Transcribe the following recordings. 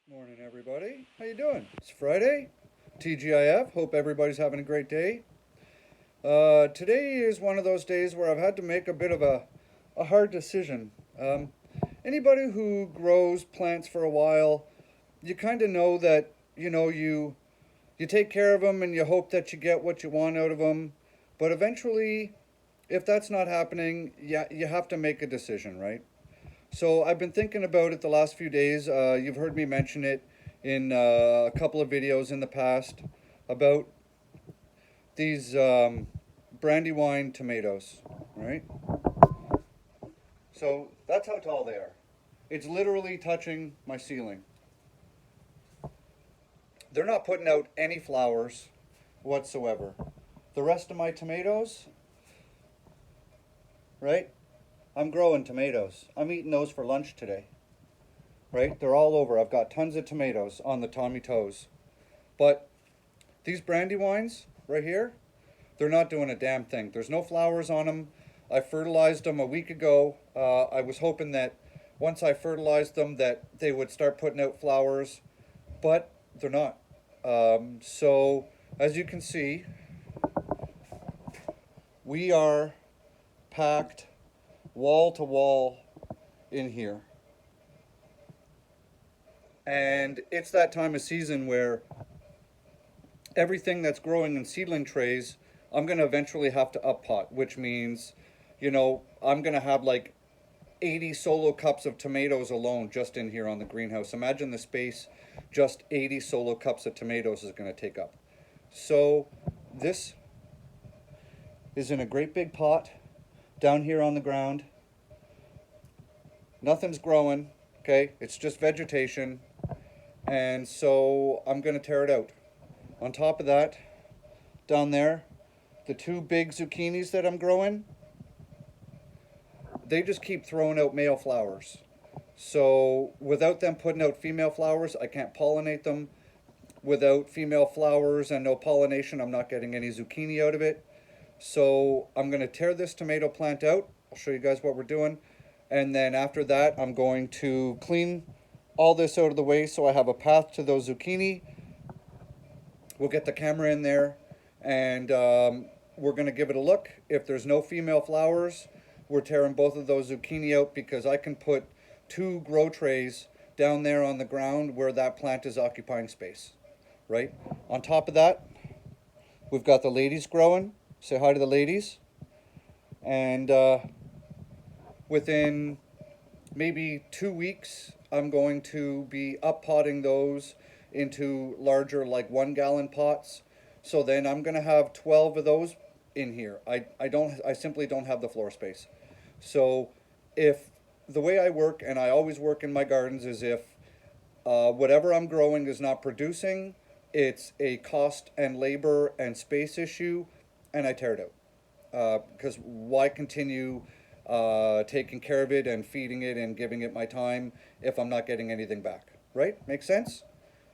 Morning, everybody. How you doing? It's Friday, TGIF. Hope everybody's having a great day. Today is one of those days where I've had to make a bit of a hard decision. Anybody who grows plants for a while, you kind of know that you take care of them and you hope that you get what you want out of them, but eventually, if that's not happening, yeah, you have to make a decision, right? So I've been thinking about it the last few days. You've heard me mention it in a couple of videos in the past about these Brandywine tomatoes, right? So that's how tall they are. It's literally touching my ceiling. They're not putting out any flowers whatsoever. The rest of my tomatoes, right? I'm growing tomatoes. I'm eating those for lunch today, right? They're all over. I've got tons of tomatoes on the Tommy Toes. But these Brandywines right here, they're not doing a damn thing. There's no flowers on them. I fertilized them a week ago. I was hoping that once I fertilized them that they would start putting out flowers, but they're not. So as you can see, we are packed wall to wall in here. And it's that time of season where everything that's growing in seedling trays, I'm going to eventually have to up pot, which means, I'm going to have like 80 solo cups of tomatoes alone just in here on the greenhouse. Imagine the space just 80 solo cups of tomatoes is going to take up. So this is in a great big pot down here on the ground. Nothing's growing, okay? It's just vegetation. And so I'm going to tear it out. On top of that, down there, the two big zucchinis that I'm growing, they just keep throwing out male flowers. So without them putting out female flowers, I can't pollinate them. Without female flowers and no pollination, I'm not getting any zucchini out of it. So I'm going to tear this tomato plant out. I'll show you guys what we're doing. And then after that, I'm going to clean all this out of the way so I have a path to those zucchini. We'll get the camera in there and we're going to give it a look. If there's no female flowers, we're tearing both of those zucchini out because I can put 2 grow trays down there on the ground where that plant is occupying space, right? On top of that, we've got the ladies growing. Say hi to the ladies. And within maybe 2 weeks, I'm going to be up potting those into larger, like 1-gallon pots. So then I'm going to have 12 of those in here. I simply don't have the floor space. So if the way I work, and I always work in my gardens, is if whatever I'm growing is not producing, it's a cost and labor and space issue, and I tear it out. Because why continue taking care of it and feeding it and giving it my time if I'm not getting anything back, right? Makes sense?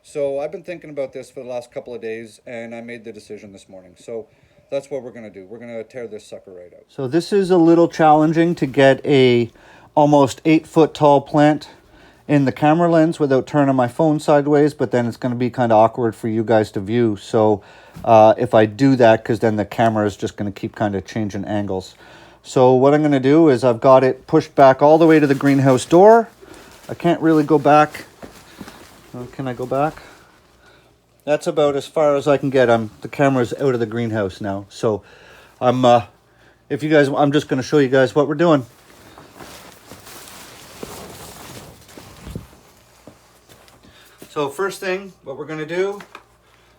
So I've been thinking about this for the last couple of days and I made the decision this morning. So that's what we're going to do. We're going to tear this sucker right out. So this is a little challenging to get a almost 8-foot tall plant in the camera lens without turning my phone sideways, but then it's going to be kind of awkward for you guys to view. So if I do that, because then the camera is just going to keep kind of changing angles. So what I'm going to do is I've got it pushed back all the way to the greenhouse door. I can't really go back. Can I go back? That's about as far as I can get. The camera's out of the greenhouse now. So I'm just going to show you guys what we're doing. So first thing, what we're going to do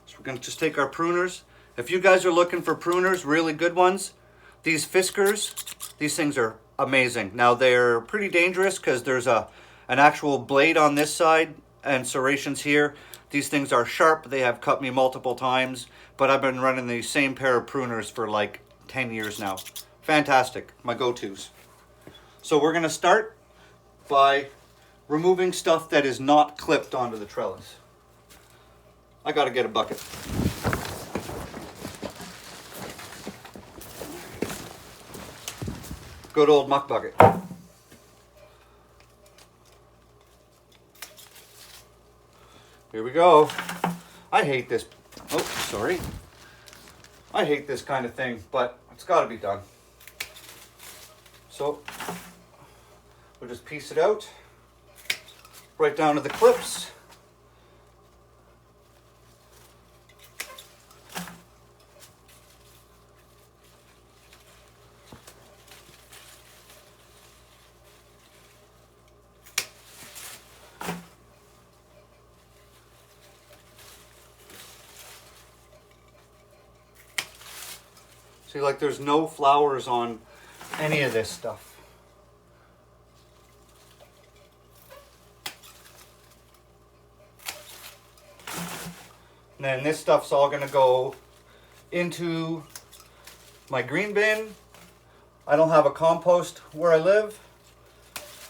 is we're going to just take our pruners. If you guys are looking for pruners, really good ones, these Fiskars, these things are amazing. Now they're pretty dangerous because there's an actual blade on this side and serrations here. These things are sharp. They have cut me multiple times, but I've been running the same pair of pruners for like 10 years now. Fantastic, my go-tos. So we're going to start by removing stuff that is not clipped onto the trellis. I got to get a bucket. Good old muck bucket. Here we go. I hate this. Oh, sorry. I hate this kind of thing, but it's got to be done. So we'll just piece it out right down to the clips. See, like there's no flowers on any of this stuff. And then this stuff's all gonna go into my green bin. I don't have a compost where I live,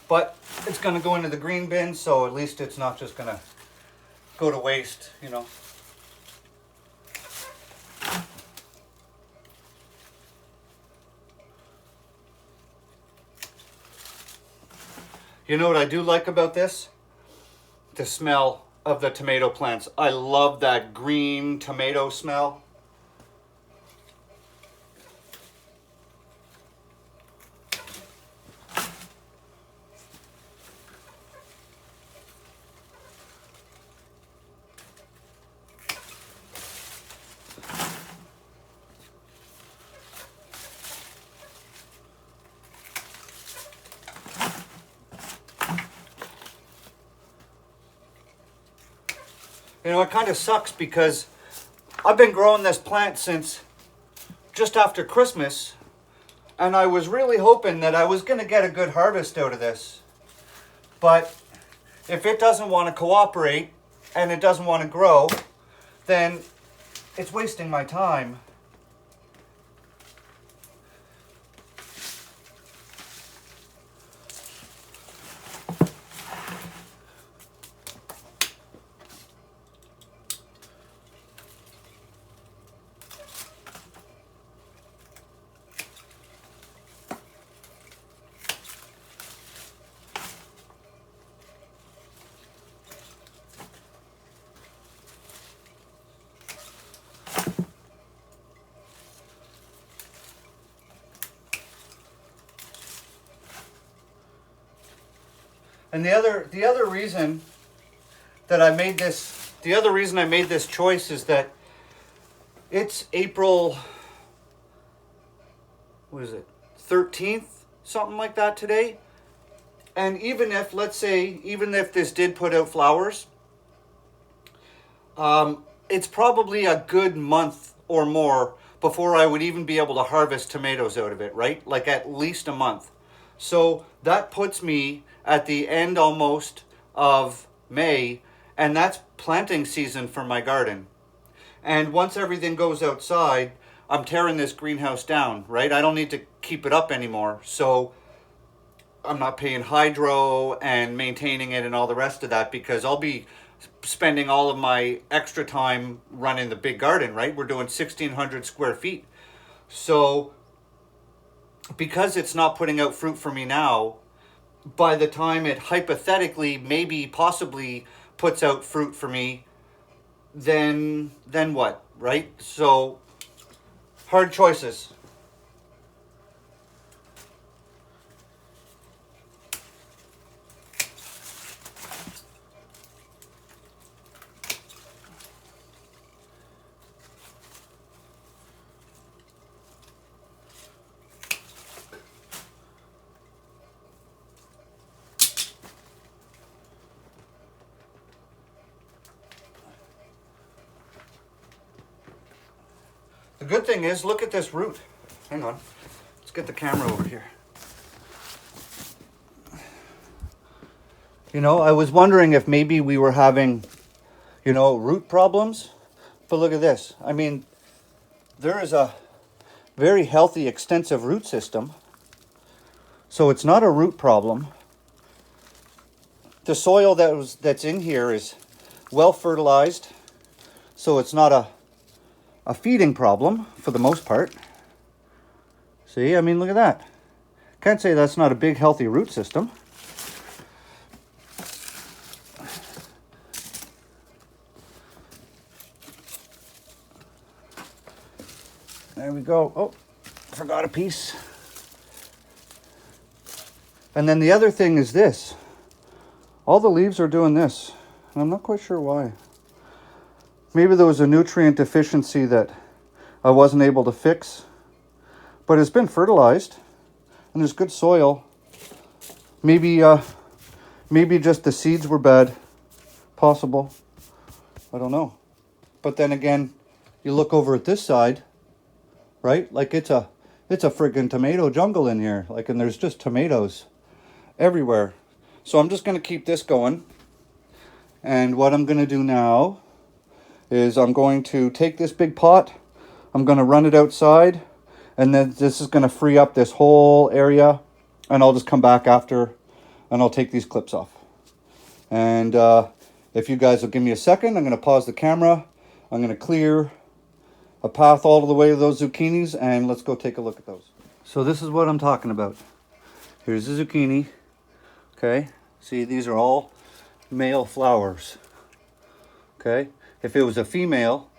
but it's gonna go into the green bin, so at least it's not just gonna go to waste, you know. You know what I do like about this? The smell of the tomato plants. I love that green tomato smell. You know, it kind of sucks because I've been growing this plant since just after Christmas, and I was really hoping that I was going to get a good harvest out of this. But if it doesn't want to cooperate and it doesn't want to grow, then it's wasting my time. And the other reason that I made this, the other reason I made this choice is that it's April, what is it, 13th, something like that today. And even if, let's say, even if this did put out flowers, it's probably a good month or more before I would even be able to harvest tomatoes out of it, right? Like at least a month. So that puts me at the end almost of May, and that's planting season for my garden. And once everything goes outside, I'm tearing this greenhouse down, right? I don't need to keep it up anymore. So I'm not paying hydro and maintaining it and all the rest of that, because I'll be spending all of my extra time running the big garden, right? We're doing 1,600 square feet. So because it's not putting out fruit for me now, by the time it hypothetically, maybe possibly puts out fruit for me, then what, right? So hard choices. The good thing is, look at this root. Hang on. Let's get the camera over here. You know, I was wondering if maybe we were having, you know, root problems. But look at this. I mean, there is a very healthy, extensive root system. So it's not a root problem. The soil that's in here is well fertilized. So it's not a feeding problem for the most part. See, I mean, look at that. Can't say that's not a big, healthy root system. There we go. Oh, forgot a piece. And then the other thing is this. All the leaves are doing this. And I'm not quite sure why. Maybe there was a nutrient deficiency that I wasn't able to fix. But it's been fertilized. And there's good soil. Maybe just the seeds were bad. Possible. I don't know. But then again, you look over at this side, right? Like it's a friggin' tomato jungle in here. Like, and there's just tomatoes everywhere. So I'm just going to keep this going. And what I'm going to do now is I'm going to take this big pot. I'm going to run it outside. And then this is going to free up this whole area. And I'll just come back after and I'll take these clips off. And if you guys will give me a second, I'm going to pause the camera. I'm going to clear a path all the way to those zucchinis and let's go take a look at those. So this is what I'm talking about. Here's the zucchini. Okay, see, these are all male flowers. Okay, if it was a female,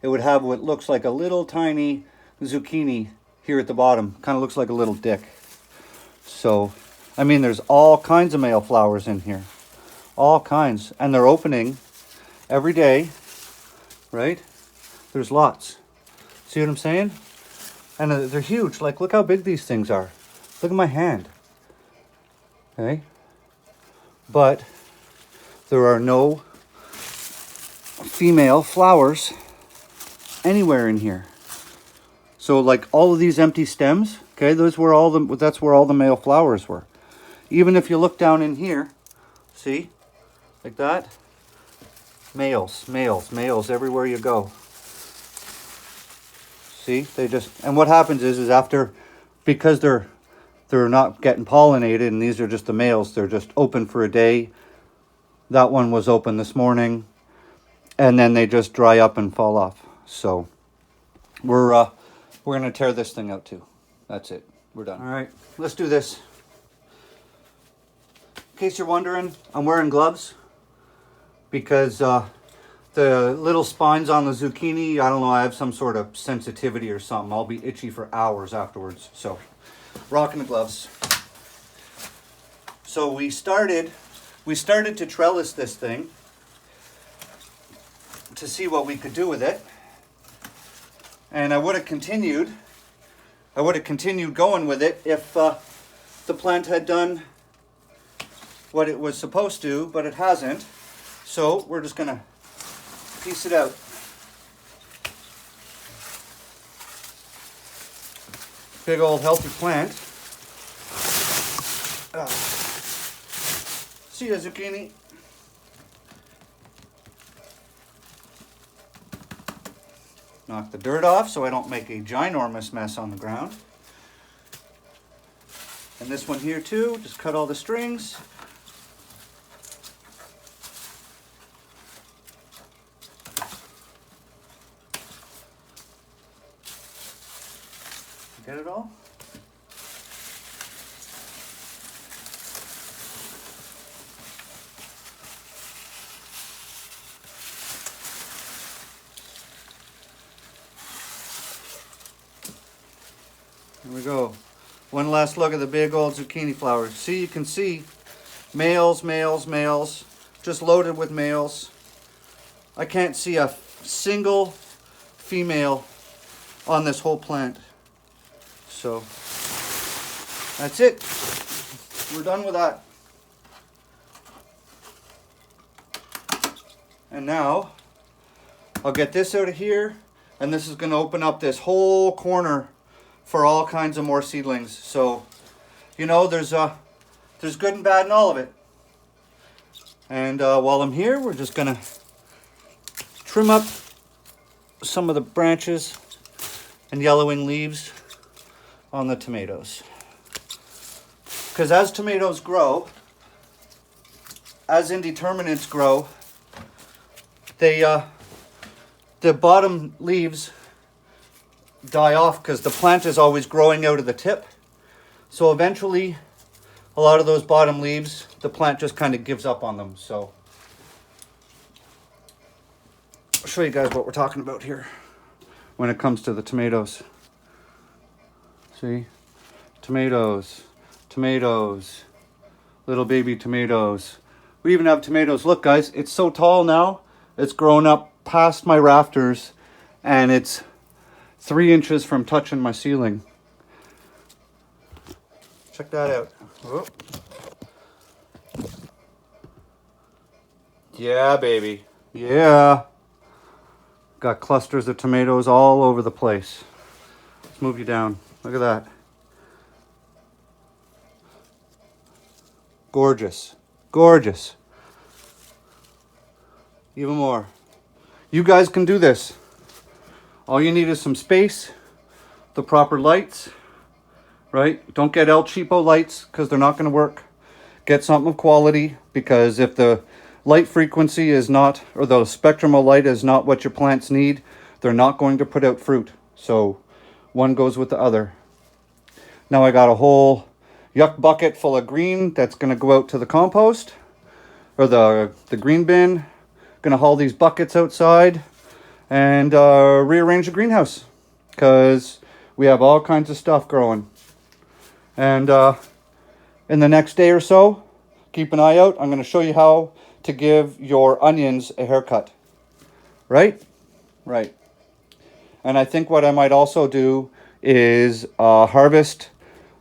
it would have what looks like a little tiny zucchini here at the bottom. Kind of looks like a little dick. So, I mean, there's all kinds of male flowers in here. All kinds. And they're opening every day, right? There's lots. See what I'm saying? And they're huge. Like, look how big these things are. Look at my hand. Okay? But there are no female flowers anywhere in here. So like all of these empty stems, okay, that's where all the male flowers were. Even if you look down in here, see, like that, males everywhere you go. See, and what happens is after, because they're not getting pollinated and these are just the males, they're just open for a day. That one was open this morning and then they just dry up and fall off. So we're going to tear this thing out too. That's it. We're done. All right, let's do this. In case you're wondering, I'm wearing gloves because the little spines on the zucchini, I don't know, I have some sort of sensitivity or something. I'll be itchy for hours afterwards. So, rocking the gloves. So we started to trellis this thing to see what we could do with it. And I would have continued going with it if the plant had done what it was supposed to, but it hasn't. So we're just gonna piece it out. Big old healthy plant. See ya, zucchini. Knock the dirt off so I don't make a ginormous mess on the ground. And this one here too, just cut all the strings. Get it all? Here we go. One last look at the big old zucchini flowers. See, you can see males, just loaded with males. I can't see a single female on this whole plant. So that's it. We're done with that. And now I'll get this out of here, and this is going to open up this whole corner for all kinds of more seedlings. So, you know, there's good and bad in all of it. And while I'm here, we're just gonna trim up some of the branches and yellowing leaves on the tomatoes. Because as tomatoes grow, as indeterminates grow, the bottom leaves die off because the plant is always growing out of the tip. So eventually, a lot of those bottom leaves, the plant just kind of gives up on them. So I'll show you guys what we're talking about here when it comes to the tomatoes. See? Tomatoes. Tomatoes. Little baby tomatoes. We even have tomatoes. Look, guys, it's so tall now. It's grown up past my rafters, and it's 3 inches from touching my ceiling. Check that out. Whoop. Yeah, baby. Yeah. Got clusters of tomatoes all over the place. Let's move you down. Look at that. Gorgeous. Gorgeous. Even more. You guys can do this. All you need is some space, the proper lights, right? Don't get El Cheapo lights because they're not going to work. Get something of quality, because if the light frequency is not, or the spectrum of light is not what your plants need, they're not going to put out fruit. So one goes with the other. Now I got a whole yuck bucket full of green that's going to go out to the compost, or the green bin. Going to haul these buckets outside and rearrange the greenhouse, because we have all kinds of stuff growing. And in the next day or so, keep an eye out. I'm going to show you how to give your onions a haircut. Right? Right. And I think what I might also do is harvest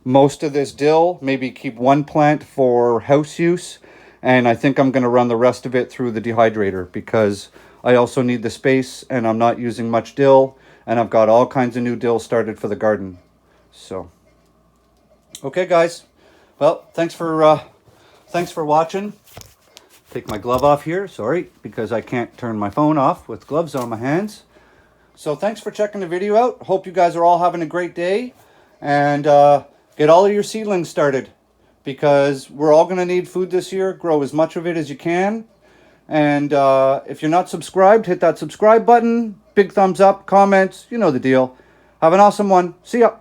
most of this dill, maybe keep one plant for house use, and I think I'm going to run the rest of it through the dehydrator, because I also need the space and I'm not using much dill, and I've got all kinds of new dill started for the garden. So, okay guys, well, thanks for watching. Take my glove off here, sorry, because I can't turn my phone off with gloves on my hands. So thanks for checking the video out. Hope you guys are all having a great day, and get all of your seedlings started, because we're all going to need food this year. Grow as much of it as you can. And if you're not subscribed, hit that subscribe button. Big thumbs up, comments, you know the deal. Have an awesome one. See ya.